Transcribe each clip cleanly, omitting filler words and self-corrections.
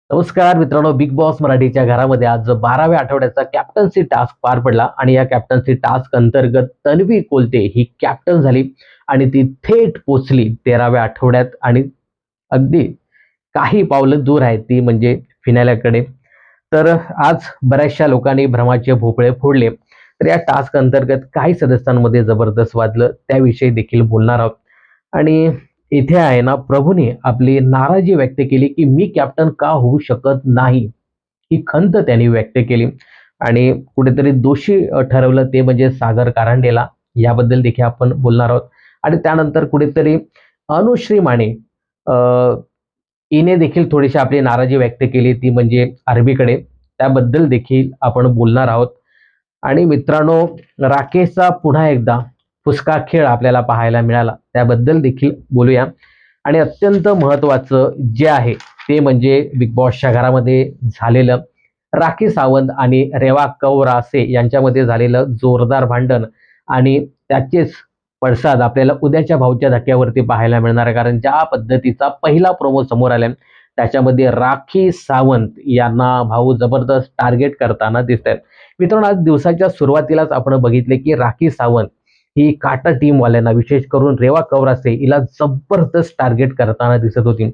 नमस्कार मित्रांनो, big boss मराठीच्या घरामध्ये आज 12व्या आठवड्याचा कॅप्टन्सी टास्क पार पडला आणि या कॅप्टन्सी टास्क अंतर्गत तन्वी कोलते ही कॅप्टन झाली आणि ती थेट पोचली 13व्या आठवड्यात आणि अगदी काही पावलं दूर आहे ती म्हणजे फिनाल्याकडे. तर आज बऱ्याचशा लोकांनी भ्रमाचे भोपळे फोडले. तर या टास्क अंतर्गत काही सदस्यांमध्ये जबरदस्त वाजलं, त्याविषयी देखील बोलणार आहोत. आणि इथे आहे ना, प्रभूने आपली नाराजी व्यक्त केली की मी कॅप्टन का होऊ शकत नाही, ही खंत त्यांनी व्यक्त केली. आणि कुठेतरी दोषी ठरवलं ते म्हणजे सागर कारंडेला. याबद्दल देखील आपण बोलणार आहोत. आणि त्यानंतर कुठेतरी अनुश्री माने अ, हिने देखील थोडीशी आपली नाराजी व्यक्त केली, ती म्हणजे आरबीकडे. त्याबद्दल देखील आपण बोलणार आहोत. आणि मित्रांनो, राकेशचा पुन्हा एकदा फुसका खेळ आपल्याला पाहायला मिळाला, त्याबद्दल देखील बोलूया. आणि अत्यंत महत्त्वाचं जे आहे ते म्हणजे बिग बॉसच्या घरामध्ये झालेलं राखी सावंत आणि रेवा कौरासे यांच्यामध्ये झालेलं जोरदार भांडण. आणि त्याचेच पडसाद आपल्याला उद्याच्या भाऊच्या धक्क्यावरती पाहायला मिळणार आहे. कारण ज्या पद्धतीचा पहिला प्रोमो समोर आलाय त्याच्यामध्ये राखी सावंत यांना भाऊ जबरदस्त टार्गेट करताना दिसत आहेत. मित्रांनो, आज दिवसाच्या सुरुवातीलाच आपण बघितले की राखी सावंत ही काटा टीमवाल्यांना, विशेष करून रेवा कौरासे हिला जबरदस्त टार्गेट करताना दिसत होती.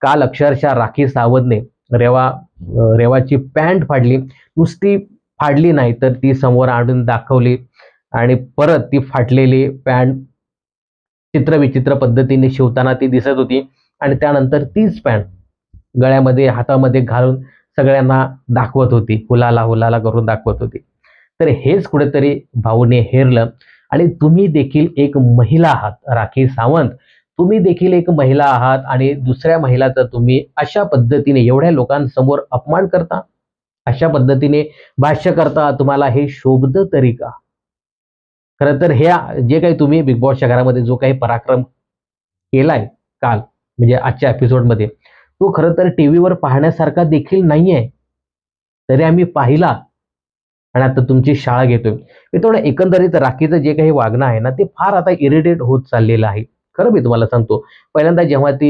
काल अक्षरशः राखी सावंतने रेवाची पॅन्ट फाडली. नुसती फाडली नाही तर ती समोर आणून दाखवली आणि परत ती फाटलेली पॅन्ट चित्रविचित्र पद्धतीने शिवताना ती दिसत होती. आणि त्यानंतर तीच पॅन्ट गळ्यामध्ये हातामध्ये घालून सगळ्यांना दाखवत होती, हुलाला हुलाला करून दाखवत होती. तर हेच कुठेतरी भाऊने हेरलं. आणि तुम्ही देखील एक महिला आहात राखी सावंत, तुम्ही देखील एक महिला आहात आणि दुसऱ्या महिलाचा तुम्ही अशा पद्धतीने एवढ्या लोकांसमोर अपमान करता, अशा पद्धतीने भाष्य करता, तुम्हाला हे शोभतं तरी का? खरं तर हे जे काही तुम्ही बिग बॉसच्या घरामध्ये जो काही पराक्रम केलाय काल, म्हणजे आजच्या एपिसोडमध्ये, तो खरं तर टीव्हीवर पाहण्यासारखा देखील नाहीये. तरी आम्ही पाहिला आणि आता तुमची शाळा घेतोय. मित्रांनो, एकंदरीत राखीचं जे काही वागणं आहे ना, ते फार आता इरिटेट होत चाललेलं आहे. खरं मी तुम्हाला सांगतो. पहिल्यांदा जेव्हा ती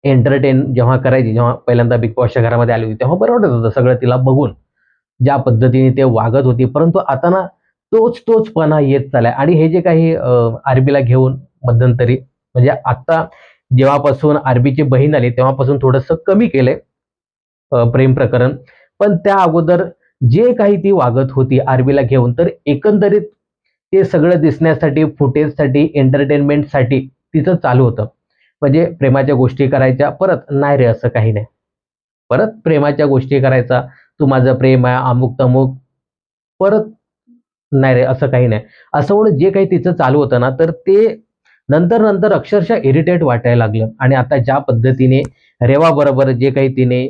एंटरटेन जेव्हा करायची, जेव्हा पहिल्यांदा बिग बॉसच्या घरामध्ये आली होती, तेव्हा बरं वाटत होतं सगळं तिला बघून. ज्या पद्धतीने ते वागत होती. परंतु आता ना तोचपणा येत चाललाय. आणि हे जे काही आरबीला घेऊन मध्यंतरी, म्हणजे आता जेव्हापासून आरबीची बहीण आली तेव्हापासून थोडंसं कमी केलंय प्रेम प्रकरण. पण त्या अगोदर जे काही ती वागत होती आरबीला घेऊन, तर एकंदरीत ते सगळं दिसण्यासाठी, फुटेजसाठी, एंटरटेनमेंटसाठी तिचं चालू होतं. म्हणजे प्रेमाच्या गोष्टी करायच्या, परत नाही रे असं काही नाही. परत प्रेमाच्या गोष्टी करायचा, तू माझं प्रेम आहे, अमुक-तमुक, परत नाही रे असं काही नाही. असं म्हणून जे काही तिचं चालू होतं ना, तर ते नंतर अक्षरशः इरिटेट वाटायला लागलं. आणि आता ज्या पद्धतीने रेवाबरोबर जे काही तिने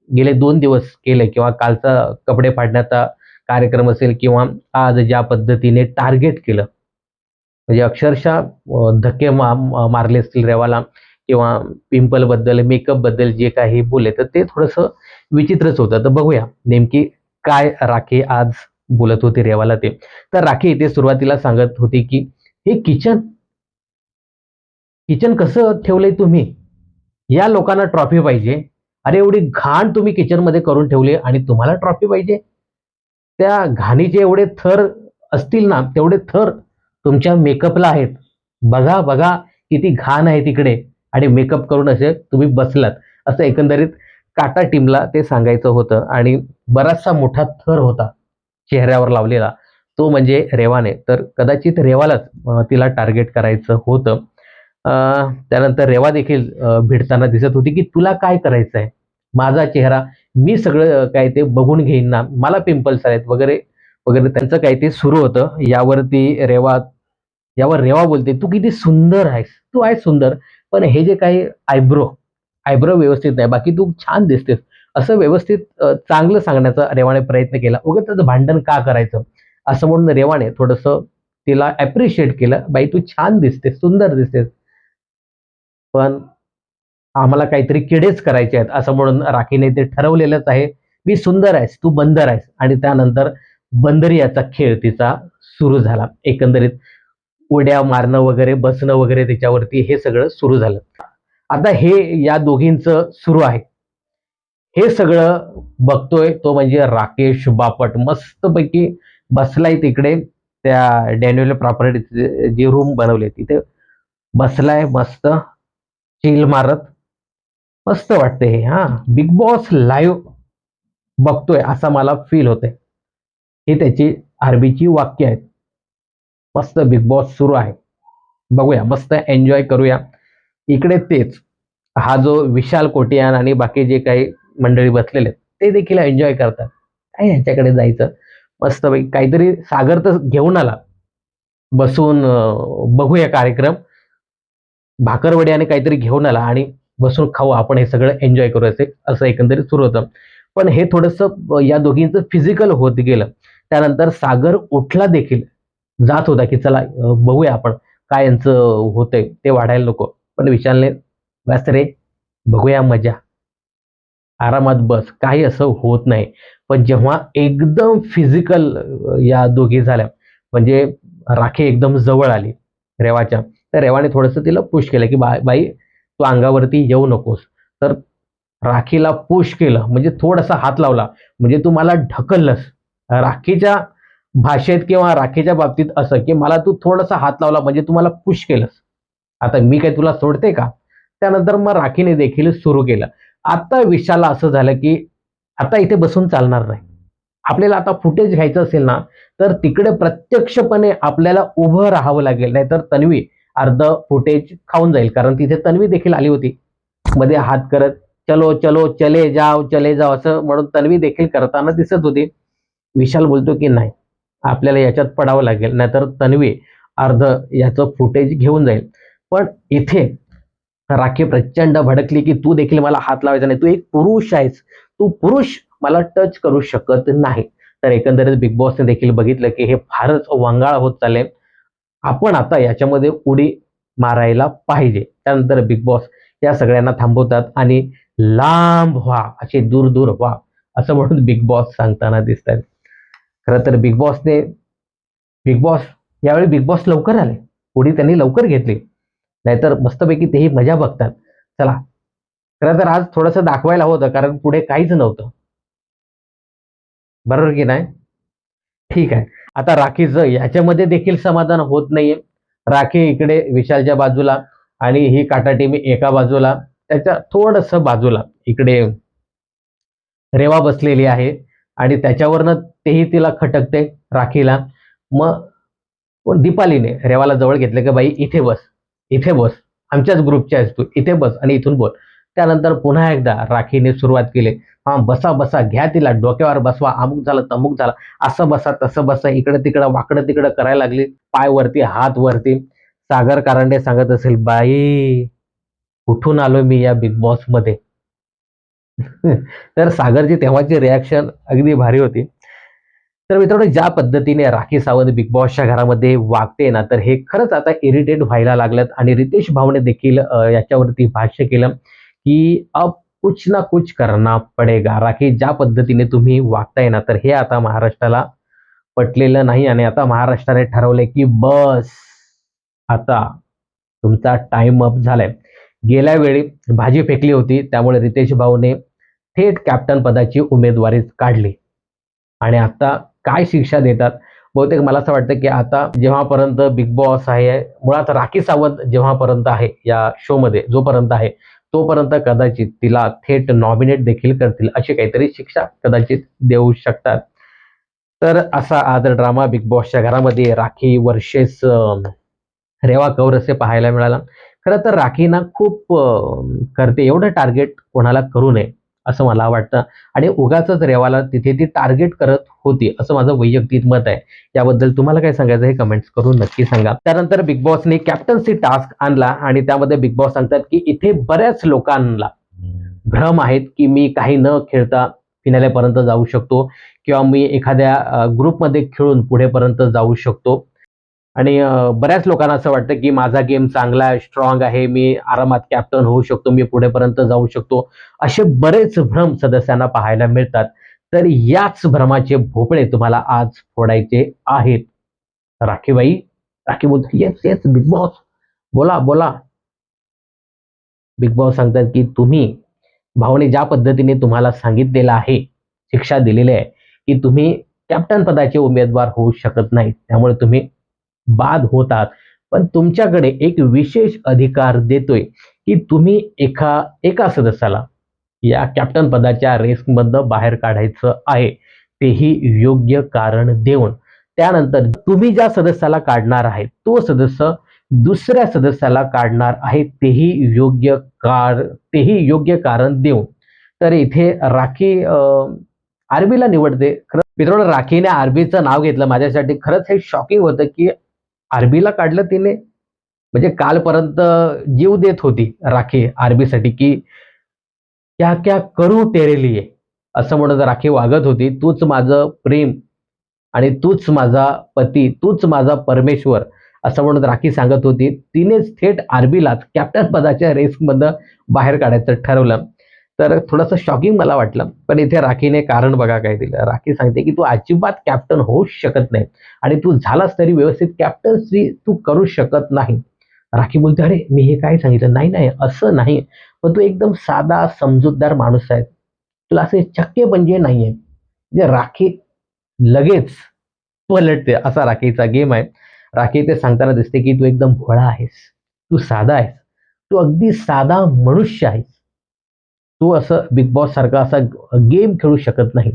गेले 2 दिवस केले किंवा कालचा कपडे फाडण्याचा कार्यक्रम असेल किंवा आज ज्या पद्धतीने टार्गेट केलं, म्हणजे अक्षरशः धक्के मारले असतील रेवाला किंवा पिंपलबद्दल, मेकअपबद्दल जे काही बोलले, तर ते थोडंसं विचित्रच होतं. तर बघूया नेमकी काय राखी आज बोलत होती रेवाला ते. तर राखी इथे सुरुवातीला सांगत होती की हे किचन किचन कसं ठेवलंय तुम्ही? या लोकांना ट्रॉफी पाहिजे. अरे एवढी घाण तुम्ही किचनमध्ये करून ठेवली आणि तुम्हाला ट्रॉफी पाहिजे? त्या घाणीचे एवढे थर असतील ना, तेवढे थर तुमच्या मेकअपला आहेत. बघा, बघा किती घाण आहे तिकडे आणि मेकअप करून असे तुम्ही बसलात. असं एकंदरीत काटा टीमला ते सांगायचं होतं. आणि बराचसा मोठा थर होता चेहऱ्यावर लावलेला, तो म्हणजे रेवाने. तर कदाचित रेवालाच तिला टार्गेट करायचं होतं. अ, त्यानंतर रेवा देखील भिडताना दिसत होती, की "तुला काय करायचंय? माझा चेहरा मी सगळं काय ते बघून घेईन ना. मला पिंपल्स आहेत" वगैरे, वगैरे त्यांचं काही ते सुरू होतं. यावर रेवा बोलते, "तू किती सुंदर आहेस. तू आहेस सुंदर, पण हे जे काही आयब्रो व्यवस्थित नाही. बाकी तू छान दिसतेस." असं व्यवस्थित चांगलं सांगण्याचा रेवाने प्रयत्न केला. उगाचच भांडण का करायचं? असं म्हणून रेवाने थोडंसं तिला ॲप्रिशिएट केलं. "बाई तू छान दिसतेस, सुंदर दिसतेस. पण आम्हाला काहीतरी किडेच करायचे आहेत." असं म्हणून राखीने ते ठरवलेलंच आहे. "मी सुंदर आहेस, तू बंदर आहेस." आणि त्यानंतर बंदरियाचा खेळ तिचा सुरू झाला. एकंदरीत उड्या मारणं वगैरे, बसणं वगैरे त्याच्यावरती हे सगळं सुरू झालं. आता हे या दोघींचं सुरू आहे. हे सगळं बघतोय तो म्हणजे राकेश बापट मस्तपैकी बसलाय तिकडे त्या डॅनियल प्रॉपर्टी जी रूम बनवली तिथे बसलाय मस्त चिल मारत. मस्त वाटते हे. हा, बिग बॉस लाईव्ह बघतोय असा मला फील होतंय. ही त्याची आरबीची वाक्य आहेत. मस्त बिग बॉस सुरू आहे. बघूया, मस्त एन्जॉय करूया. इकडे तेच हा जो विशाल कोटियान आणि बाकी जे काही मंडळी बसलेले आहेत ते देखील एन्जॉय करतात. काय ह्याच्याकडे जायचं, मस्त काहीतरी सागर तर घेऊन आला बसून बघूया कार्यक्रम. भाकरवडी आणि काहीतरी घेऊन आला आणि बसून खाऊ आपण, हे सगळं एन्जॉय करू असं एकंदरीत सुरू होतं. पण हे थोडंसं या दोघींचं फिजिकल होत गेलं. त्यानंतर सागर उठला देखील, जात होता की चला बघूया आपण काय यांचं होतंय, ते वाढायला नको. पण विशालने बस रे, बघूया मजा, आरामात बस, काही असं होत नाही. पण जेव्हा एकदम फिजिकल या दोघी झाल्या, म्हणजे राखी एकदम जवळ आली रेवाच्या, तर रेवाने थोडंसं तिला पुश केलं की बाई तू अंगावरती येऊ नकोस. तर राखीला पुश केलं म्हणजे थोडासा हात लावला म्हणजे तू मला ढकललंस. राखीच्या भाषेत किंवा राखीच्या बाबतीत असं की मला तू थोडासा हात लावला म्हणजे तू मला पुश केलंस, आता मी काय तुला सोडते का. त्यानंतर मग राखीने देखील सुरू केलं. आता विशाला असं झालं की आता इथे बसून चालणार नाही. आपल्याला आता फुटेज घ्यायचं असेल ना, तर तिकडे प्रत्यक्षपणे आपल्याला उभं राहावं लागेल, नाहीतर तन्वी अर्ध फुटेज खाऊन जाईल. कारण तिथे तन्वी देखील आली होती मध्ये हात करत, चलो चलो चले जाओ असं म्हणून तन्वी देखील करताना दिसत होती. विशाल बोलतो की नाही, आपल्याला याच्यात पडावं लागेल, नाहीतर तन्वी अर्ध याचं फुटेज घेऊन जाईल. पण इथे राखी प्रचंड भडकली की तू देखील मला हात लावायचा नाही, तू एक पुरुष आहेस, तू पुरुष मला टच करू शकत नाही. तर एकंदरीत बिग बॉसने देखील बघितलं की हे फारच वांगाळ होत चालले, आपण आता याच्यामध्ये उडी मारायला पाहिजे. त्यानंतर बिग बॉस या सगळ्यांना थांबवतात आणि लांब व्हा, असे दूर दूर व्हा असं म्हणून बिग बॉस सांगताना दिसतात. खरं तर बिग बॉस यावेळी बिग बॉस लवकर आले, उडी त्यांनी लवकर घेतली, नाहीतर मस्तपैकी तेही मजा बघतात. चला, खरं तर आज थोडंसं दाखवायला होतं कारण पुढे काहीच नव्हतं, बरोबर की नाही. ठीक आहे. आता राखीचं याच्यामध्ये देखील समाधान होत नाहीये. राखी इकडे विशालच्या बाजूला आणि ही काटा टीम एका बाजूला, त्याच्या थोडस बाजूला इकडे रेवा बसलेली आहे आणि त्याच्यावरनं तेही तिला खटकते राखीला. मग दीपालीने रेवाला जवळ घेतलं की बाई इथे बस, इथे बस, आमच्याच ग्रुपची आहेस तू, इथे बस आणि इथून बोल. त्यानंतर पुन्हा एकदा राखीने सुरुवात केली, हा बसा बसा, घ्या तिला डोक्यावर बसवा, अमुक झालं तमुक झालं, असं बसा तसं बसा, इकडं तिकडं वाकडं तिकडं करायला लागली, पाय वरती हात वरती. सागर कारंडे सांगत असेल, बाई कुठून आलो मी या बिग बॉस मध्ये. तर सागरची तेव्हाची रिॲक्शन अगदी भारी होती. तर मित्रांनो, ज्या पद्धतीने राखी सावंत बिग बॉसच्या घरामध्ये वागते ना, तर हे खरंच आता इरिटेट व्हायला लागलं. आणि रितेश भाऊने देखील याच्यावरती भाष्य केलं की अब कुछ ना कुछ करना पडेगा. राखी, ज्या पद्धतीने तुम्ही वागताय ना, तर हे आता महाराष्ट्राला पटलेलं नाही आणि आता महाराष्ट्राने ठरवलंय की बस, आता तुमचा टाइम अप झालाय. गेल्या वेळी भाजी फेकली होती, त्यामुळे रितेश भाऊने थेट कॅप्टन पदाची उमेदवारी काढली. आणि आता काय शिक्षा देतात. बहुतेक मला असं वाटतं की आता जेव्हापर्यंत बिग बॉस आहे, मुळात राखी सावंत जेव्हापर्यंत आहे या शो मध्ये, जोपर्यंत आहे तोपर्यंत कदाचित तिला थेट नॉमिनेट देखील करतील, अशी काहीतरी शिक्षा कदाचित देऊ शकतात. तर असा आज ड्रामा बिग बॉसच्या घरामध्ये राखी वर्सेस रेवा कौर असे पाहायला मिळाला. खरं तर राखी ना खूप करते, एवढं टार्गेट कोणाला करू नये असं मला वाटतं. आणि उगाचच रेवाला तिथे ती टार्गेट करत होती, असं माझं वैयक्तिक मत आहे. याबद्दल तुम्हाला काय सांगायचं हे कमेंट्स करून नक्की सांगा. त्यानंतर बिग बॉसने कॅप्टन्सी टास्क आणला आणि त्यामध्ये बिग बॉस सांगतात की इथे बऱ्याच लोकांना भ्रम आहेत की मी काही न खेळता फिनालेपर्यंत जाऊ शकतो किंवा मी एखाद्या ग्रुपमध्ये खेळून पुढेपर्यंत जाऊ शकतो. आणि बऱ्याच लोकांना असं वाटतं की माझा गेम चांगला आहे, स्ट्रॉंग आहे, मी आरामात कॅप्टन होऊ शकतो, मी पुढेपर्यंत जाऊ शकतो. असे बरेच भ्रम सदस्यांना पाहायला मिळतात. तर याच भ्रमाचे भोपळे तुम्हाला आज फोडायचे आहेत. राखीबाई, राखी बोलते, येस येस बिग बॉस, बोला बोला. बिग बॉस सांगतात की तुम्ही भाऊने ज्या पद्धतीने तुम्हाला सांगितलेलं आहे, शिक्षा दिलेली आहे, की तुम्ही कॅप्टन पदाचे उमेदवार होऊ शकत नाही. त्यामुळे तुम्ही बाद होतात. पण तुमच्याकडे एक विशेष अधिकार देतोय, की तुम्ही एका सदस्याला या कॅप्टन पदाच्या रेसमधनं बाहेर काढायचं आहे. तेही योग्य कारण देऊन. त्यानंतर तुम्ही ज्या सदस्याला काढणार आहे, तो सदस्य दुसऱ्या सदस्याला काढणार आहे, तेही योग्य कारण देऊन. तर इथे राखी आर्मीला निवडते. खरं मित्रांनो, राखीने आर्मीचं नाव घेतलं. माझ्यासाठी खरंच हे शॉकिंग होतं, की आर्मीला काढलं तिने. म्हणजे कालपर्यंत जीव देत होती राखी आर्मीसाठी, की क्या क्या करू तेरे लिए असं म्हणत राखी वागत होती. तूच माझं प्रेम आणि तूच माझा पती, तूच माझा परमेश्वर असं म्हणून राखी सांगत होती. तिनेच थेट आर्मीलाच कॅप्टन पदाच्या रेसमधनं बाहेर काढायचं ठरवलं. तर थोडंसं शॉकिंग मला वाटलं. पण इथे राखीने कारण बघा काय दिलं. राखी सांगते, की "तू अजिबात कॅप्टन होऊच शकत नाही आणि तू झालास तरी व्यवस्थित कॅप्टन्सी तू करू शकत नाही." राखी बोलते, "अरे, मी हे काय सांगितलं?" "नाही, नाही, असं नाही. पण तू एकदम साधा, समजूतदार माणूस आहे. तुला असे चक्केपंजे नाहीये." म्हणजे राखी लगेच पलटते असा राखीचा गेम आहे. राखी ते सांगताना दिसते, की "तू एकदम भोळा आहेस. तू साधा आहेस. तू अगदी साधा मनुष्य आहेस. तू असं बिग बॉस सारखा असा गेम खेळू शकत नाही.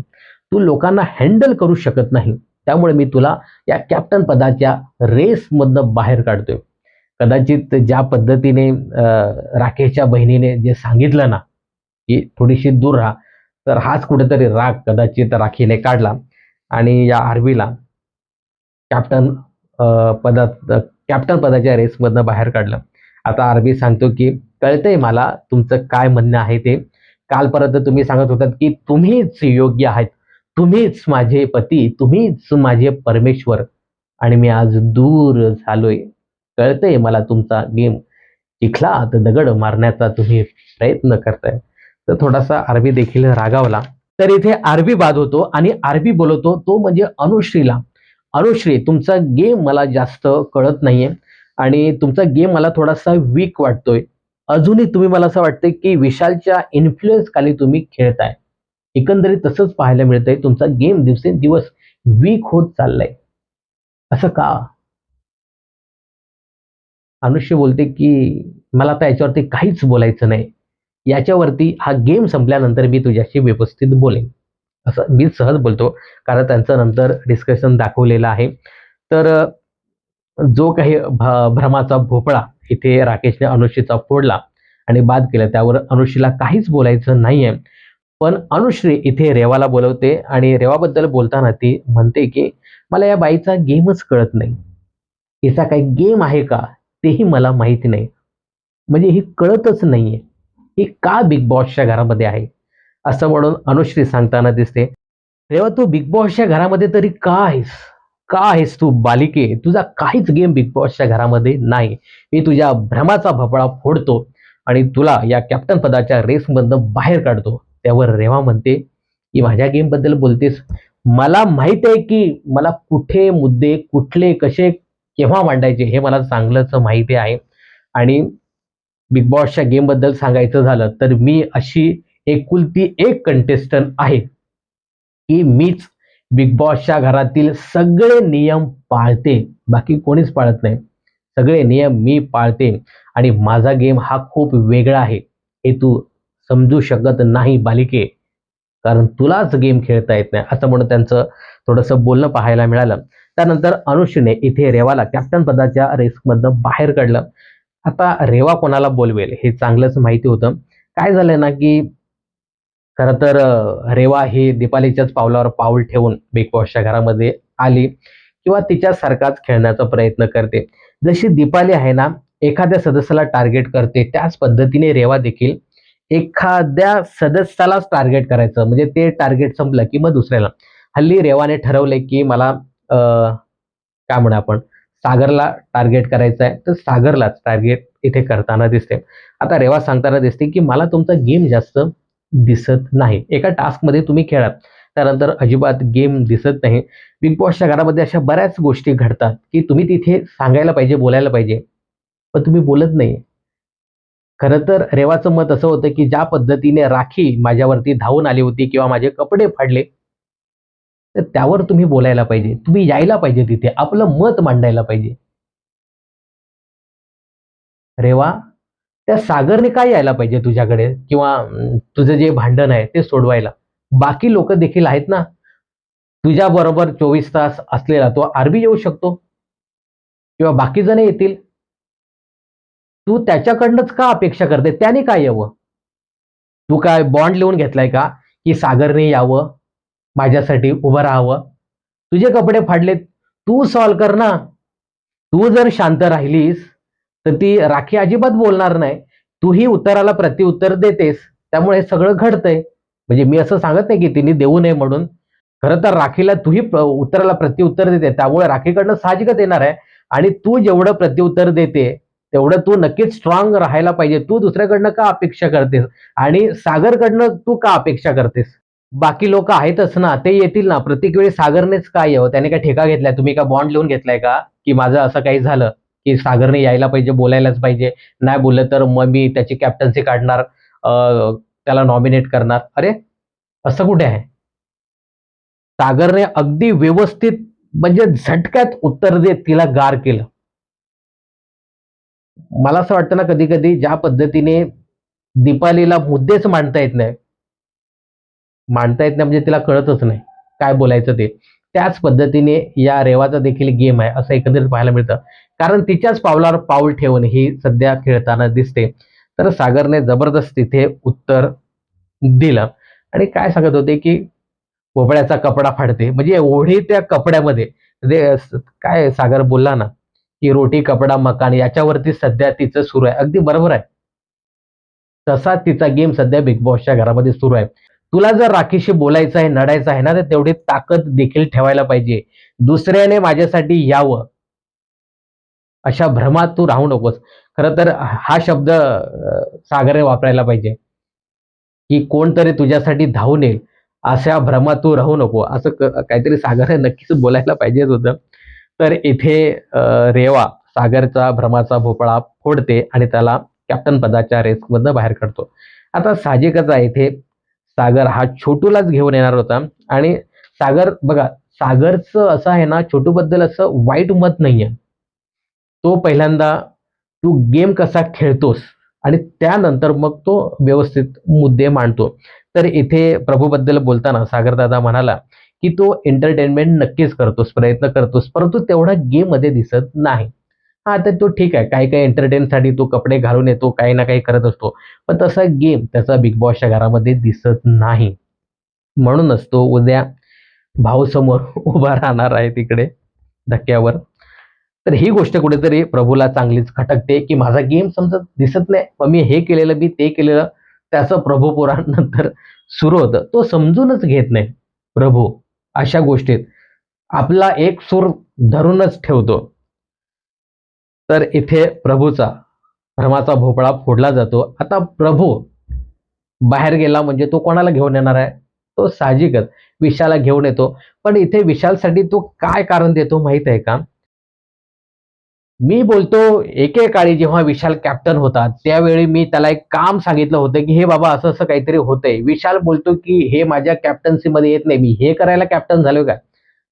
तू लोकांना हँडल करू शकत नाही. त्यामुळे मी तुला या कॅप्टन पदाच्या रेसमधनं बाहेर काढतोय." कदाचित ज्या पद्धतीने राकेशच्या बहिणीने जे सांगितलं ना, की थोडीशी दूर राहा, तर हाच कुठेतरी राग कदाचित राखीने काढला आणि या आर्वीला कॅप्टन पदात कॅप्टन पदाच्या रेसमधनं बाहेर काढलं. आता आर्मी सांगतो, की "कळतंय मला तुमचं काय म्हणणं आहे ते. कालपर्यंत तुम्ही सांगत होतात, की तुम्हीच योग्य आहात. तुम्हीच माझे पती, तुम्हीच माझे परमेश्वर आणि मी आज दूर झालोय. कळतंय मला तुमचा गेम. चिखलात दगड मारण्याचा तुम्ही प्रयत्न करताय." तर थोडासा आर्मी देखील रागावला. तर इथे आरबी बाद होतो आणि आरबी बोलवतो तो म्हणजे अनुश्रीला. "अनुश्री, तुमचा गेम मला जास्त कळत नाहीये आणि तुमचा गेम मला थोडासा वीक वाटतोय. अजूनही तुम्ही मला असं वाटतंय, की विशालच्या इन्फ्लुअन्स खाली तुम्ही खेळताय. एकंदरीत तसंच पाहायला मिळतंय. तुमचा गेम दिवसेंदिवस वीक होत चाललाय. असं का?" अनुश्री बोलते, की "मला आता याच्यावरती काहीच बोलायचं नाही. याच्यावरती हा गेम संपल्यानंतर मी तुझ्याशी व्यवस्थित बोलेन." असं मी सहज बोलतो, कारण त्यांचं नंतर डिस्कशन दाखवलेलं आहे. तर जो काही भ्रमाचा भोपळा इथे राकेशने अनुश्रीचा फोडला आणि बाद केला, त्यावर अनुश्रीला काहीच बोलायचं नाहीये. पण अनुश्री इथे रेवाला बोलवते आणि रेवाबद्दल बोलताना ती म्हणते, की "मला या बाईचा गेमच कळत नाही. हिचा काही गेम आहे का? तेही मला माहिती नाही. म्हणजे ही कळतच नाहीये. ही का बिग बॉसच्या घरामध्ये आहे?" असं म्हणून अनुश्री सांगताना दिसते. "तेव्हा तू बिग बॉसच्या घरामध्ये तरी का आहेस? का आहेस तू बालिके? तुझा काहीच गेम बिग बॉसच्या घरामध्ये नाही. मी तुझ्या भ्रमाचा भोपळा फोडतो आणि तुला या कॅप्टन पदाच्या रेसमधनं बाहेर काढतो." त्यावर रेवा म्हणते, की "माझ्या गेमबद्दल बोलतेस? मला माहीत आहे, की मला कुठे मुद्दे, कुठले, कसे, केव्हा मांडायचे हे मला चांगलंच माहिती आहे आणि बिग बॉसच्या गेमबद्दल सांगायचं झालं तर मी अशी एकुलती एक कंटेस्टंट आहे, की मीच बिग बॉसच्या घरातील सगळे नियम पाळते. बाकी कोणीच पाळत नाही. सगळे नियम मी पाळते आणि माझा गेम हा खूप वेगळा आहे. हे तू समजू शकत नाही बालिके. कारण तुलाच गेम खेळता येत नाही." असं म्हणून त्यांचं थोडंसं बोलणं पाहायला मिळालं. त्यानंतर अनुषने इथे रेवाला कॅप्टन पदाच्या रेसमधनं बाहेर काढलं. आता रेवा कोणाला बोलवेल हे चांगलंच माहिती होतं. काय झालं ना, की खरं तर रेवा ही दीपालीच्याच पावलावर पाऊल ठेवून बिग बॉसच्या घरामध्ये आली किंवा तिच्यासारखाच खेळण्याचा प्रयत्न करते. जशी दीपाली आहे ना, एखाद्या सदस्याला टार्गेट करते, त्याच पद्धतीने रेवा देखील एखाद्या सदस्यालाच टार्गेट करायचं. म्हणजे ते टार्गेट संपलं, की मग दुसऱ्याला. हल्ली रेवाने ठरवलंय, की मला काय म्हणू आपण, सागरला टार्गेट करायचं आहे, तर सागरलाच टार्गेट इथे करताना दिसते. आता रेवा सांगताना दिसते, की "मला तुमचा गेम जास्त दिसत नाही. एका टास्कमध्ये तुम्ही खेळात, त्यानंतर अजिबात गेम दिसत नाही. बिग बॉसच्या घरामध्ये अशा बऱ्याच गोष्टी घडतात, की तुम्ही तिथे सांगायला पाहिजे, बोलायला पाहिजे, पण तुम्ही बोलत नाही." खरं तर रेवाचं मत असं होतं की ज्या पद्धतीने राखी माझ्यावरती धावून आली होती किंवा माझे कपडे फाडले, तर त्यावर तुम्ही बोलायला पाहिजे. तुम्ही यायला पाहिजे तिथे. आपलं मत मांडायला पाहिजे. रेवा, त्या सागरने काय यायला पाहिजे तुझ्याकडे किंवा तुझं जे भांडण आहे ते सोडवायला. बाकी लोकं देखील आहेत ना. तुझ्याबरोबर 24 तास असलेला तो आरबी येऊ शकतो किंवा बाकी जण येतील. तू त्याच्याकडनंच का अपेक्षा करते? त्याने काय यावं? तू काय बॉन्ड लिहून घेतलाय का? की सागरने यावं, माझ्यासाठी उभं राहावं? तुझे कपडे फाडलेत, तू सॉल्व्ह कर ना. तू जर शांत राहिलीस, तर ती राखी अजिबात बोलणार नाही. तूही उत्तराला प्रत्युत्तर देतेस. त्यामुळे हे सगळं घडतंय. म्हणजे मी असं सांगत नाही की तिने देऊ नये म्हणून. खरं तर राखीला तूही उत्तराला प्रत्युत्तर देते. त्यामुळे राखीकडनं साहजिकच येणार आहे आणि तू जेवढं प्रत्युत्तर देते, तेवढं तू नक्कीच स्ट्राँग राहायला पाहिजे. तू दुसऱ्याकडनं का अपेक्षा करतेस? आणि सागरकडनं तू का अपेक्षा करतेस? बाकी लोकं आहेतच ना, ते येतील ना. प्रत्येक वेळी सागरनेच का यावं? त्याने काय ठेका घेतलाय? तुम्ही काय बॉन्ड लिहून घेतलाय का? की माझं असं काही झालं, की सागरने यायला पाहिजे, बोलायलाच पाहिजे. नाही बोललं तर मग मी त्याची कॅप्टन्सी काढणार, त्याला नॉमिनेट करणार. अरे, असं कुठे आहे? सागरने अगदी व्यवस्थित म्हणजे झटक्यात उत्तर देत तिला गार केलं. मला असं वाटतं ना कधी-कधी ज्या पद्धतीने दीपालीला मुद्देच मांडता येत नाही म्हणजे तिला कळतच नाही काय बोलायचं ते. त्याच पद्धतीने या रेवाचा देखील गेम आहे असं एकंदरीत पाहायला मिळतं. कारण तिच्याच पावलावर पाऊल ठेवून ही सध्या खेळताना दिसते. तर सागरने जबरदस्त तिथे उत्तर दिलं आणि काय सांगत होते, की भोपळ्याचा कपडा फाडते. म्हणजे एवढी त्या कपड्यामध्ये म्हणजे काय सागर बोलला ना, की रोटी, कपडा, मकान याच्यावरती सध्या तिचं सुरू आहे. अगदी बरोबर आहे. तसा तिचा गेम सध्या बिग बॉसच्या घरामध्ये सुरू आहे. तुला जर राखीशी बोलायचं आहे, लढायचं आहे ना, तर तेवढी ताकद देखील ठेवायला पाहिजे. दुसऱ्याने माझ्यासाठी यावं, अशा भ्रमात तू राहू नकोस. खरं तर हा शब्द सागरने वापरायला पाहिजे, की कोणतरी तुझ्यासाठी धावून येईल, अशा भ्रमात तू राहू नको. असं काहीतरी सागरने नक्कीच बोलायला पाहिजेच होतं. तर इथे रेवा सागरचा भ्रमाचा भोपळा फोडते आणि त्याला कॅप्टन पदाच्या रेसमधनं बाहेर काढतो. आता साहजिकच आहे इथे सागर हा छोटूलाच घेऊन येणार होता आणि सागर बघा, सागरचं असं आहे ना, छोटूबद्दल असं वाईट मत नाहीये. तो पहिल्यांदा तू गेम कसा खेळतोस आणि त्यानंतर मग तो व्यवस्थित मुद्दे मांडतो. तर इथे प्रभूबद्दल बोलताना सागरदादा म्हणाला, की "तो एंटरटेनमेंट नक्कीच करतोस, प्रयत्न करतोस, परंतु तेवढा गेममध्ये दिसत नाही." हां, तर तो ठीक आहे. काही-काही एंटरटेनसाठी तो कपडे घालून येतो, काही ना काही करत असतो. पण तसा गेम त्याचा बिग बॉसच्या घरामध्ये दिसत नाही. म्हणूनच तो उद्या भाऊसमोर उभा राहणार आहे तिकडे धक्क्यावर. तर ही गोष्ट कुठेतरी प्रभूला चांगलीच खटकते, की माझा गेम समजत दिसत नाही. मग मी हे केलेलं, मी ते केलेलं. त्याचं प्रभू पुराण नंतर सुरू होतं. तो समजूनच घेत नाही प्रभू अशा गोष्टीत. आपला एक सूर धरूनच ठेवतो. तर इथे प्रभूचा भ्रमाचा भोपळा फोडला जातो. आता प्रभू बाहेर गेला म्हणजे तो कोणाला घेऊन येणार आहे? तो साहजिकच विशालला घेऊन येतो. पण इथे विशालसाठी तो काय कारण देतो माहीत आहे का? मी बोलतो एकेकाळी जेव्हा विशाल कॅप्टन होता, त्यावेळी मी त्याला एक काम सांगितलं होतं, की "हे बाबा असं-असं काहीतरी होतंय." विशाल बोलतो, की "हे माझ्या कॅप्टन्सीमध्ये येत नाही. मी हे करायला कॅप्टन झालोय का?"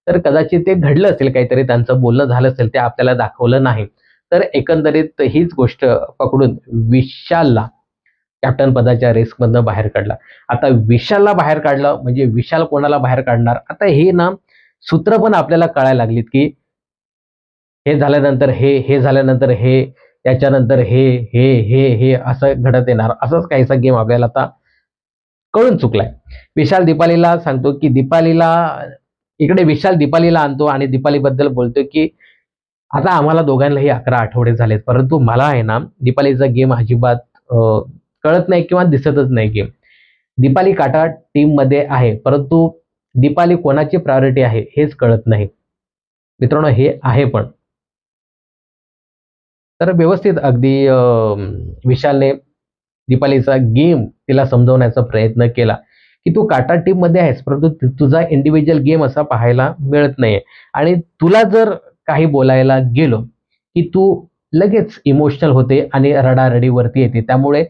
तर कदाचित ते घडलं असेल काहीतरी त्यांचं बोलणं झालं असेल, ते आपल्याला दाखवलं नाही. तर एकंदरीत हीच गोष्ट पकडून विशालला कॅप्टन पदाच्या रेसमधनं बाहेर काढला. आता विशालला बाहेर काढलं म्हणजे विशाल कोणाला बाहेर काढणार? आता हे ना सूत्र पण आपल्याला कळायला लागलीत, की हे झाल्यानंतर हे झाल्यानंतर हे, त्याच्यानंतर हे असं घडत येणार. असाच काहीसा गेम आपल्याला आता कळून चुकलाय. विशाल दीपालीला सांगतो, की दीपालीला इकडे विशाल दीपालीला आणतो आणि दीपालीबद्दल बोलतो, की आता आम्हाला दोघांनाही 11 आठवडे झालेत. परंतु मला आहे ना दीपालीचा गेम अजिबात अ, कळत नाही किंवा दिसतच नाही गेम. दीपाली काटा टीममध्ये आहे, परंतु दीपाली कोणाची प्रायोरिटी आहे हेच कळत नाही. मित्रांनो हे आहे पण. तर व्यवस्थित अगदी विशालने दीपालीचा गेम तिला समजवण्याचा प्रयत्न केला, की "तू काटा टीममध्ये आहेस, परंतु तुझा इंडिव्हिज्युअल गेम असा पाहायला मिळत नाहीये आणि तुला जर काही बोलायला गेलो, की तू लगेच इमोशनल होते आणि रडारडीवरती येते. त्यामुळे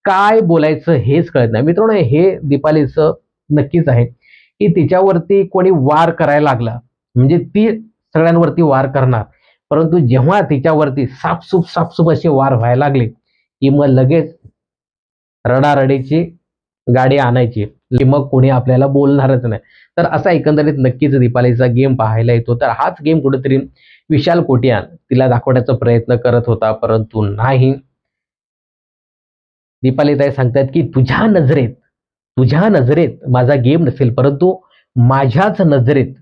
काय बोलायचं हेच कळत नाही. मित्रांनो, हे दीपालीचं नक्कीच आहे, की तिच्यावरती कोणी वार करायला लागला, म्हणजे ती सगळ्यांवरती वार करणार. परंतु जेव्हा तिच्यावरती सापसूप असे वार व्हायला लागले, की मग लगेच रडारडीची गाडी आणायची, की मग कोणी आपल्याला बोलणारच नाही. तर असा एकंदरीत नक्कीच दीपालीचा गेम पाहायला येतो. तर हाच गेम कुठेतरी विशाल कोटियान तिला दाखवण्याचा प्रयत्न करत होता, परंतु नाही. दीपालीताई सांगतायत, की तुझ्या नजरेत माझा गेम नसेल, परंतु माझ्याच नजरेत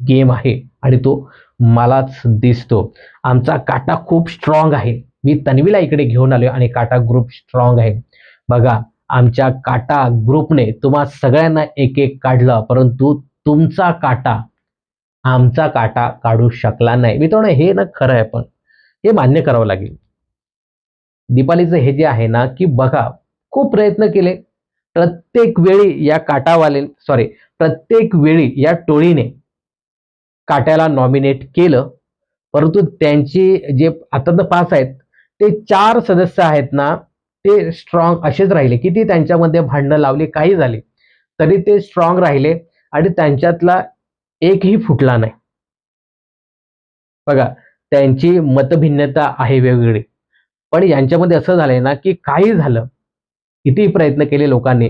गेम आहे आणि तो मलाच दिसतो. आमचा काटा खूप स्ट्रॉंग आहे. मी तन्वीला इकडे घेऊन आलोय आणि काटा ग्रुप स्ट्रॉंग आहे. बघा, आमच्या काटा ग्रुपने तुम्हा सगळ्यांना एक-एक काढलं, परंतु तुमचा काटा आमचा काटा काढू शकला नाही. मित्रांनो, हे ना खरं आहे, पण हे मान्य करावं लागेल. दीपालीचं हे जे आहे ना, की बघा, खूप प्रयत्न केले. प्रत्येक वेळी या प्रत्येक वेळी या टोळीने काट्याला नॉमिनेट केलं, परंतु त्यांची जे आता तर 5 आहेत, ते 4 सदस्य आहेत ना, ते स्ट्रॉंग असेच राहिले. किती त्यांच्यामध्ये भांडणं लावली, काही झाले, तरी ते स्ट्रॉंग राहिले आणि त्यांच्यातला एकही फुटला नाही. बघा, त्यांची मतभिन्नता आहे वेगवेगळी. पण यांच्यामध्ये असं झालंय ना, की काही झालं, कितीही प्रयत्न केले लोकांनी,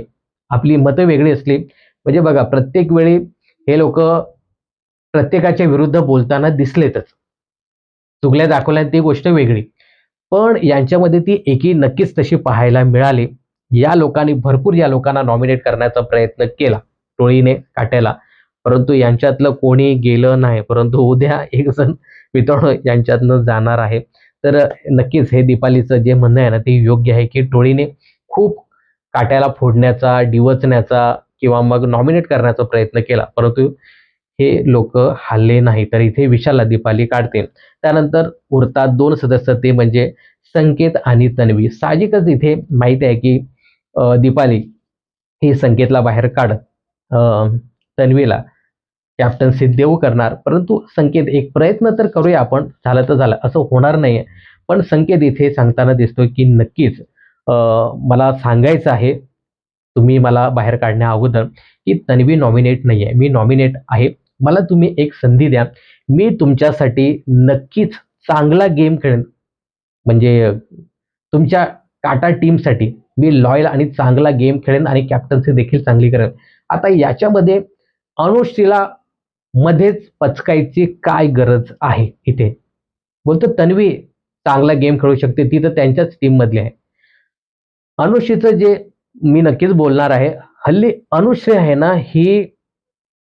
आपली मतं वेगळी असली, म्हणजे बघा प्रत्येक वेळी हे लोकं प्रत्येकाच्या विरुद्ध बोलताना दिसलेतच. चुगल्या दाखवल्या ती गोष्ट वेगळी. पण यांच्यामध्ये ती एकी नक्कीच तशी पाहायला मिळाली. या लोकांना नॉमिनेट करण्याचा प्रयत्न केला टोळीने काट्याला. परंतु यांच्यातलं कोणी गेलं नाही. परंतु उद्या एक जण मित्रांनो यांच्यातनं जाणार आहे. तर नक्कीच हे दीपालीचं जे म्हणणं आहे ना, ते योग्य आहे, की टोळीने खूप काट्याला फोडण्याचा, डिवचण्याचा किंवा मग नॉमिनेट करण्याचा प्रयत्न केला. परंतु हे लोकं हलले नाही. तर इथे विशालला दीपाली काढते. त्यानंतर उरतात 2 सदस्य, ते म्हणजे संकेत आणि तन्वी. साहजिकच इथे माहिती आहे, की दीपाली ही संकेतला बाहेर काढत तन्वीला कॅप्टन्सी देऊ करणार. परंतु संकेत एक प्रयत्न तर करूया आपण, झालं तर झालं, असं होणार नाहीये. पण संकेत इथे सांगताना दिसतोय, की नक्कीच मला सांगायचं आहे, तुम्ही मला बाहेर काढण्या अगोदर, की तन्वी नॉमिनेट नाहीये. मी नॉमिनेट आहे. मला तुम्ही एक संधी द्या. मी तुमच्यासाठी नक्कीच चांगला गेम खेळेन. म्हणजे तुमच्या टाटा टीमसाठी मी लॉयल आणि चांगला गेम खेळेन आणि कॅप्टन्सी देखील चांगली करेन. आता याच्यामध्ये अनुश्रीला मध्येच पचकायची काय गरज आहे इथे? बोलतो तन्वी चांगला गेम खेळू शकते, ती तर त्यांच्याच टीममधली आहे. अनुश्रीचं जे मी नक्कीच बोलणार आहे. हल्ली अनुश्री आहे ना, ही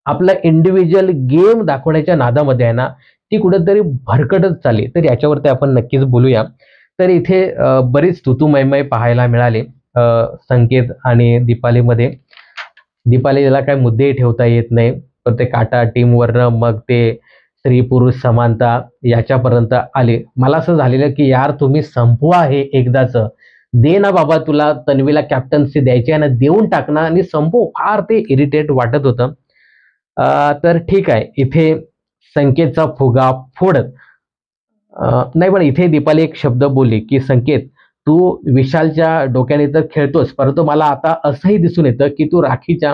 आपला इंडिव्हिज्युअल गेम दाखवण्याच्या नादामध्ये आहे ना, ती कुठेतरी भरकटत चालली. तर याच्यावरती आपण नक्कीच बोलूया. तर इथे बरीच तू-तू, पाहायला मिळाली संकेत आणि दीपालीमध्ये. दीपालीला काही मुद्देही ठेवता येत नाही. पण ते काटा टीमवरनं मग ते स्त्री-पुरुष समानता याच्यापर्यंत आले. मला असं झालेलं, की यार तुम्ही संपवा हे एकदाचं. दे ना बाबा, तुला तन्वीला कॅप्टन्सी द्यायची आहे ना, देऊन टाक ना आणि संपव. फार ते इरिटेट वाटत होतं. तर ठीक आहे. इथे संकेतचा फुगा फोडत नाही, पण इथे दीपाली एक शब्द बोलली, की "संकेत, तू विशालच्या डोक्याने तर खेळतोस, परंतु मला आता असंही दिसून येतं, की तू राखीच्या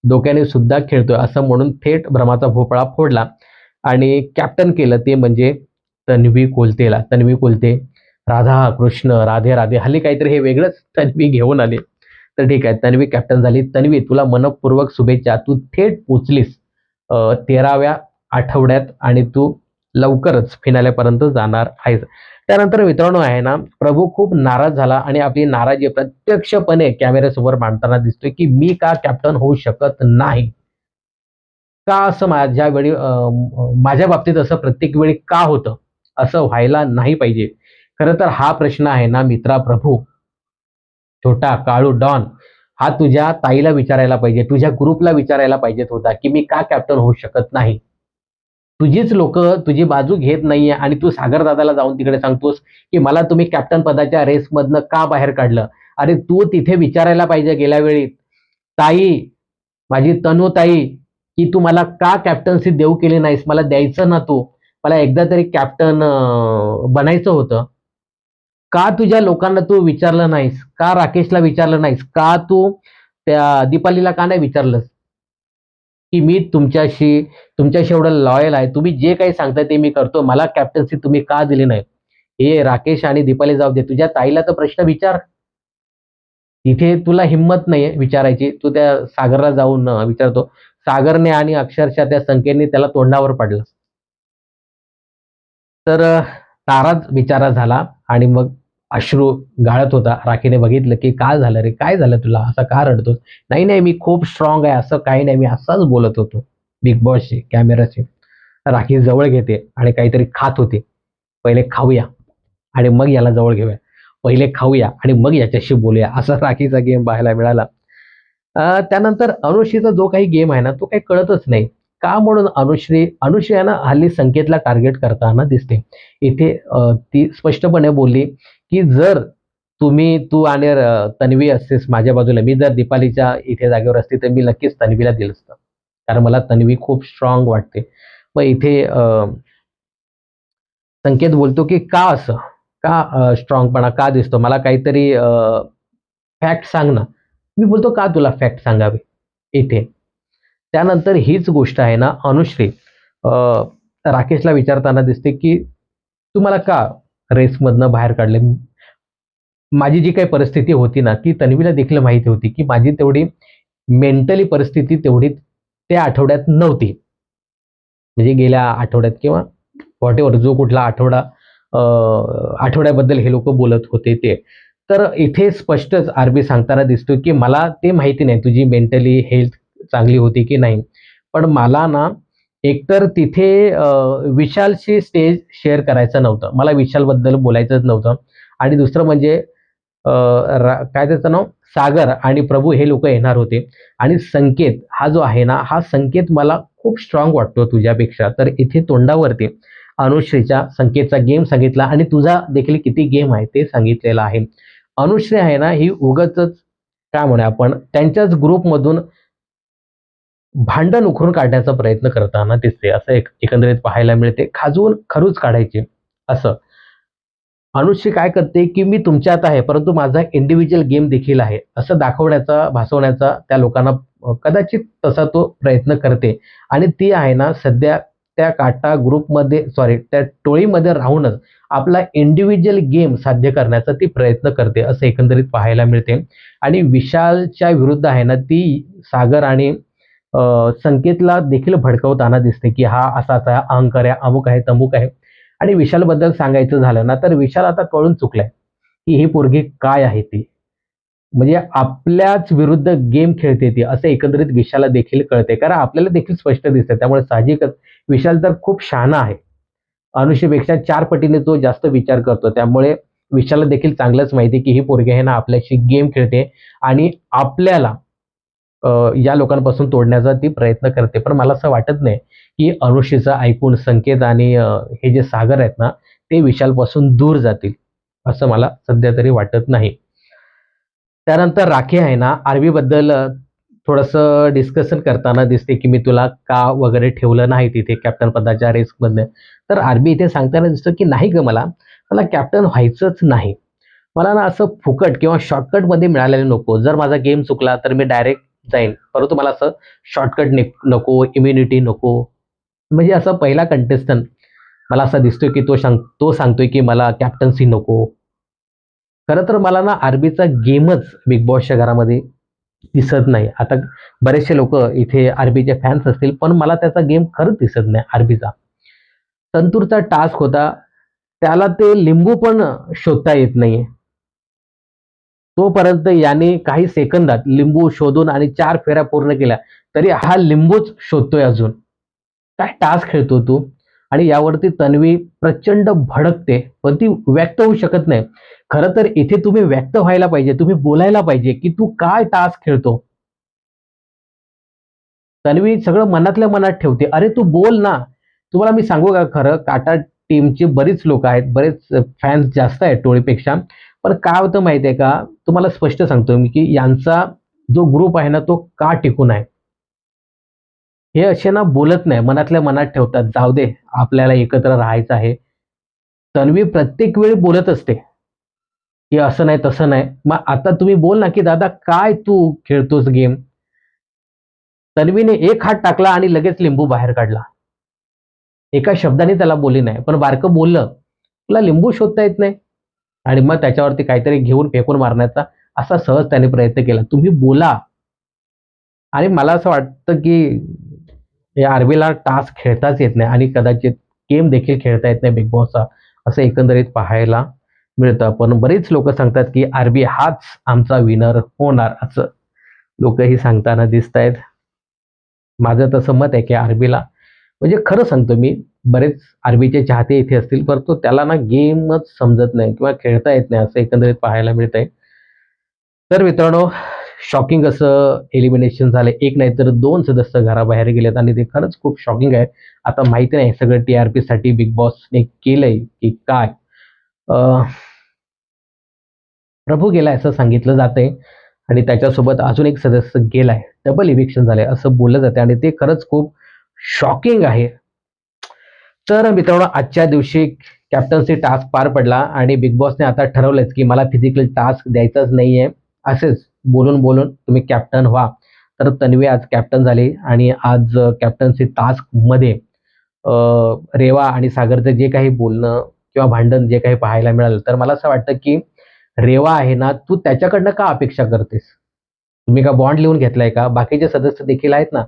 डोक्याने सुद्धा खेळतोय." असं म्हणून थेट भ्रमाचा भोपळा फोडला आणि कॅप्टन केलं ते म्हणजे तन्वी कोलतेला. तन्वी कोलते, राधा कृष्ण, राधे राधे. हल्ली काहीतरी हे वेगळंच तन्वी घेऊन आले. तर ठीक आहे, तन्वी कॅप्टन झाली. तन्वी, तुला मनःपूर्वक शुभेच्छा. तू थेट पोहोचलीस 13व्या आठवड्यात आणि तू लवकरच फिनालेपर्यंत जाणार आहेस. त्यानंतर मित्रांनो आहे ना, प्रभू खूप नाराज झाला आणि आपली नाराजी प्रत्यक्षपणे कॅमेऱ्यासमोर मांडताना दिसतोय, की मी का कॅप्टन होऊ शकत नाही? का असं माझ्या बाबतीत असं प्रत्येक वेळी का होतं? असं व्हायला नाही पाहिजे. खरं तर हा प्रश्न आहे ना मित्रा प्रभू, छोटा काळू डॉन, हा तुझ्या ताईला विचारायला पाहिजे, तुझ्या ग्रुपला विचारायला पाहिजेत होता, की मी का कॅप्टन होऊ शकत नाही? तुझीच लोकं तुझी बाजू घेत नाहीये आणि तू सागर दादाला जाऊन तिकडे सांगतोस, की मला तुम्ही कॅप्टन पदाच्या रेसमधनं का बाहेर काढलं? अरे तू तिथे विचारायला पाहिजे गेल्या वेळी, ताई, माझी तनू ताई, की तू मला का कॅप्टन्सी देऊ केली नाहीस? मला द्यायचं ना तू. मला एकदा तरी कॅप्टन बनायचं होतं. का तुझ्या लोकांना तू विचारलं नाहीस? का राकेशला विचारलं नाहीस? का तू त्या दीपालीला का नाही विचारलंस? की मी तुमच्याशी एवढं लॉयल आहे. तुम्ही जे काही सांगताय ते मी करतो. मला कॅप्टन्सी तुम्ही का दिली नाही? हे राकेश आणि दीपाली जाऊ दे. तुझ्या ताईला तर प्रश्न विचार. तिथे तुला हिंमत नाहीये विचारायची. तू त्या सागरला जाऊन विचारतो. सागरने आणि अक्षरशः त्या संकेतने त्याला तोंडावर पाडलं. तर नाराज बिचारा झाला आणि मग अश्रू गाळत होता. राखीने बघितलं की काय झालं रे? काय झालं तुला? असा का रडतोस? नाही, नाही मी खूप स्ट्रॉंग आहे. असं काही नाही. मी असाच बोलत होतो. बिग बॉसशी, कॅमेराशी. राखी जवळ घेते आणि काहीतरी खात होते. पहिले खाऊया आणि मग याला जवळ घेऊया. पहिले खाऊया आणि मग याच्याशी बोलूया. असा राखीचा गेम पाहायला मिळाला. त्यानंतर अनुश्रीचा जो काही गेम आहे ना, तो काही कळतच नाही. का म्हणून अनुश्री आहे ना, हल्ली संकेतला टार्गेट करताना दिसते. इथे ती स्पष्टपणे बोलली, की जर तू आणि तन्वी असतेस माझ्या बाजूला, मी जर दीपालीच्या इथे जागेवर असते, तर मी नक्कीच तन्वीला दिलं असतं. कारण मला तन्वी खूप स्ट्रॉंग वाटते. मग इथे संकेत बोलतो, की का असं? का स्ट्रॉंगपणा का दिसतो? मला काहीतरी फॅक्ट सांग ना. मी बोलतो का तुला फॅक्ट सांगावे इथे. त्यानंतर हीच गोष्ट आहे ना अनुश्री अ, राकेशला विचारताना दिसते की तू मला का रेसमधनं बाहेर काढले. माझी जी काही परिस्थिती होती ना ती तन्वीला देखील माहिती होती की माझी तेवढी मेंटली परिस्थिती तेवढी त्या आठवड्यात नव्हती. म्हणजे गेल्या आठवड्यात किंवा व्हॉटेवर जो कुठला आठवड्याबद्दल हे लोक बोलत होते ते. तर इथे स्पष्टच आरबी सांगताना दिसतो की मला ते माहिती नाही तुझी मेंटली हेल्थ चांगली होती की नाही. पण मला ना एकतर तिथे विशालशी स्टेज शेअर करायचं नव्हतं. मला विशालबद्दल बोलायचंच नव्हतं. आणि दुसरं म्हणजे काय त्याचं नाव सागर आणि प्रभू हे लोक येणार होते. आणि संकेत हा जो आहे ना हा संकेत मला खूप स्ट्रॉंग वाटतो तुझ्यापेक्षा. तर इथे तोंडावरती अनुश्रीच्या संकेतचा गेम सांगितला आणि तुझा देखील किती गेम आहे ते सांगितलेलं आहे. अनुश्री आहे ना ही उगतच काय म्हणूया आपण त्यांच्याच ग्रुपमधून भांडण उखरून काढण्याचा प्रयत्न करताना दिसते. असं एकंदरीत पाहायला मिळते. खाजवून खरूच काढायचे असं. अनुश्री काय करते की मी तुमच्यात आहे परंतु माझा इंडिव्हिज्युअल गेम देखील आहे असं दाखवण्याचा भासवण्याचा त्या लोकांना कदाचित तसा तो प्रयत्न करते. आणि ती आहे ना सध्या त्या काटा ग्रुपमध्ये सॉरी त्या टोळीमध्ये राहूनच आपला इंडिव्हिज्युअल गेम साध्य करण्याचा ती प्रयत्न करते असं एकंदरीत पाहायला मिळते. आणि विशालच्या विरुद्ध आहे ना ती सागर आणि संकेतला देखील भडकवताना दिसते की हा असा असा अहंकार आहे अमुक आहे तमुक आहे. आणि विशालबद्दल सांगायचं झालं ना तर विशाल आता कळून चुकलाय की ही पोरगी काय आहे ती. म्हणजे आपल्याच विरुद्ध गेम खेळते ती असं एकंदरीत विशालला देखील कळते. कारण आपल्याला देखील स्पष्ट दिसते. त्यामुळे साहजिकच विशाल तर खूप शहाणा आहे. अनुष्यपेक्षा 4 पटीने तो जास्त विचार करतो. त्यामुळे विशालला देखील चांगलंच माहिती की ही पोरगी आहे ना आपल्याशी गेम खेळते आणि आपल्याला या लोकांपासून तोडण्याचा ती प्रयत्न करते. पण मला असं वाटत नाही की अनुष्येचं ऐकून संकेत आणि हे जे सागर आहेत ना ते विशालपासून दूर जातील असं मला सध्या तरी वाटत नाही. त्यानंतर राखी आहे ना आरबी बद्दल थोडंसं डिस्कशन करताना दिसते की मी तुला का वगैरे ठेवलं नाही तिथे कॅप्टन पदाच्या रेसमध्ये. तर आरबी इथे सांगताना दिसतं की नाही ग मला मला कॅप्टन व्हायचंच नाही. मला ना असं फुकट किंवा शॉर्टकटमध्ये मिळालेलं नको. जर माझा गेम चुकला तर मी डायरेक्ट जाईन. परंतु मला असं शॉर्टकट नको, इम्युनिटी नको. म्हणजे असा पहिला कंटेस्टंट मला असा दिसतोय की तो सांगतोय की मला कॅप्टन्सी नको. खरं तर मला ना आरबीचा गेमच बिग बॉसच्या घरामध्ये दिसत नाही. आता बरेचसे लोक इथे आरबीचे फॅन्स असतील पण मला त्याचा गेम खरंच दिसत नाही आरबीचा. संतूरचा टास्क होता त्याला ते लिंबू पण शोधता येत नाहीये. तोपर्यंत याने काही सेकंदात लिंबू शोधून आणि 4 फेऱ्या पूर्ण केल्या. तरी हा लिंबूच शोधतोय अजून. काय टास्क खेळतो तू? आणि यावरती तन्वी प्रचंड भडकते, पण ती व्यक्त होऊ शकत नाही. खरं तर इथे तुम्ही व्यक्त व्हायला पाहिजे. तुम्ही बोलायला पाहिजे, की तू काय टास्क खेळतो? तन्वी सगळं मनातल्या मनात ठेवते. अरे तू बोल ना. तुम्हाला मी सांगू का खरं काटा टीमची बरीच लोकं आहेत. बरेच फॅन्स जास्त आहेत टोळीपेक्षा. पण काय होतं माहिती आहे का? तुम्हाला स्पष्ट सांगतो मी, की यांचा जो ग्रुप आहे ना, तो का टिकून आहे? हे असे ना बोलत नाही, मनातल्या मनात ठेवतात, जाऊ दे आपल्याला एकत्र राहायचं आहे. तन्वी प्रत्येक वेळी बोलत असते, की असं नाही तसं नाही. मग आता तुम्ही बोल ना, की दादा काय तू खेळतोस गेम? तन्वीने एक हात टाकला आणि लगेच लिंबू बाहेर काढला. एका शब्दाने त्याला बोलली नाही, पण बारकं बोललं, तुला लिंबू शोधता येत नाही? आणि मग त्याच्यावरती काहीतरी घेऊन फेकून मारण्याचा असा सहज त्याने प्रयत्न केला. तुम्ही बोला. आणि मला असं वाटतं, की या आर्मीला टास्क खेळताच येत नाही आणि कदाचित गेम देखील खेळता येत नाही बिग बॉसचा, असं एकंदरीत पाहायला मिळतं. पण बरीच लोकं सांगतात, की आरबी हाच आमचा विनर होणार, असं लोकही सांगताना दिसतायत. माझं तसं मत आहे, की आरबीला म्हणजे खरं सांगतो मी, बरेच आरबीचे चाहते इथे असतील, परंतु त्याला ना गेमच समजत नाही किंवा खेळता येत नाही, असं एकंदरीत पाहायला मिळतंय. तर मित्रांनो, शॉकिंग असं एलिमिनेशन झालं. एक नाही तर 2 सदस्य घराबाहेर गेलेत आणि ते खरंच खूप शॉकिंग आहे. आता माहिती नाही सगळं टी-आर-पीसाठी बिग बॉसने केलंय की काय? अ, प्रभू गेलाय असं सांगितलं जातंय आणि त्याच्यासोबत अजून एक सदस्य गेलाय. डबल इव्हिक्शन झालंय असं बोललं जातंय आणि ते खरंच खूप शॉकिंग आहे. तर मित्रांनो, आजच्या दिवशी कॅप्टन्सी टास्क पार पडला आणि बिग बॉसने आता ठरवलंच की मला फिजिकल टास्क द्यायचाच नाहीये. असेच बोलून तुम्ही कॅप्टन व्हा. तर तन्वी आज कॅप्टन झाली आणि आज कॅप्टन्सी टास्कमध्ये अ, रेवा आणि सागरचं जे काही बोलणं किंवा भांडण जे काही पाहायला मिळालं, तर मला असं वाटतं की रेवा आहे ना, तू त्याच्याकडनं का अपेक्षा करतेस? तुम्ही का बॉन्ड लिहून घेतलाय का? बाकीचे सदस्य देखील आहेत ना.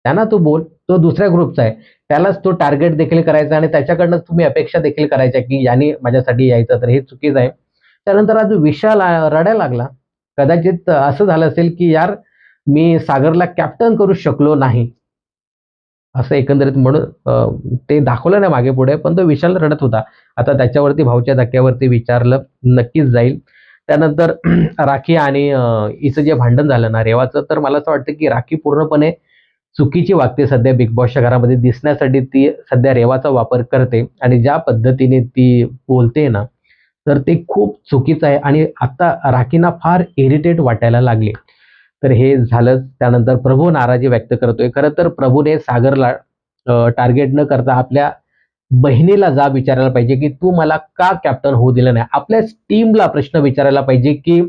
त्यांना तू बोल. तो दुसऱ्या ग्रुपचा आहे. त्यालाच तो टार्गेट देखील करायचा आणि त्याच्याकडनं तुम्ही अपेक्षा देखील करायच्या, की याने माझ्यासाठी यायचं, तर हे चुकीचं आहे. त्यानंतर आज विशाल रडायला लागला. कदाचित असं झालं असेल, की यार मी सागरला कॅप्टन करू शकलो नाही. असं एकंदरीत म्हणून ते दाखवलं नाही मागे-पुढे, पण तो विशाल रडत होता. आता त्याच्यावरती भाऊच्या धक्क्यावरती विचारलं नक्कीच जाईल. त्यानंतर राखी आणि हिचं जे भांडण झालं ना रेवाचं, तर मला असं वाटतं, की राखी पूर्णपणे चुकीची वागते सध्या बिग बॉसच्या घरामध्ये दिसण्यासाठी ती सध्या रेवाचा वापर करते आणि ज्या पद्धतीने ती बोलते ना, तर ते खूप चुकीचं आहे आणि आता राखीना फार इरिटेट वाटायला लागले. तर हे झालंच. त्यानंतर प्रभू नाराजी व्यक्त करतोय. खरं तर प्रभूने सागरला टार्गेट न करता आपल्या बहिणीला जाब विचारायला पाहिजे, की "तू मला का कॅप्टन होऊ दिलं नाही?" आपल्याच टीमला प्रश्न विचारायला पाहिजे, की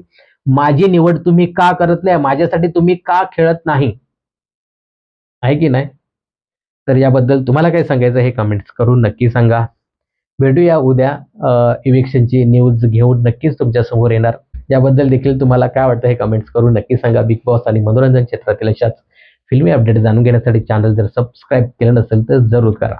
"माझी निवड तुम्ही का करत नाही? माझ्यासाठी तुम्ही का खेळत नाही?" आहे की नाही? तर याबद्दल तुम्हाला काय सांगायचं हे कमेंट्स करून नक्की सांगा. भेटूया उद्या इव्हिक्शनची न्यूज घेऊन नक्कीच तुमच्यासमोर येणार. याबद्दल देखील तुम्हाला काय वाटतं हे कमेंट्स करून नक्की सांगा. बिग बॉस आणि मनोरंजन क्षेत्रातील अशाच फिल्मी अपडेट जाणून घेण्यासाठी चॅनल जर सबस्क्राईब केलं नसेल तर जरूर करा.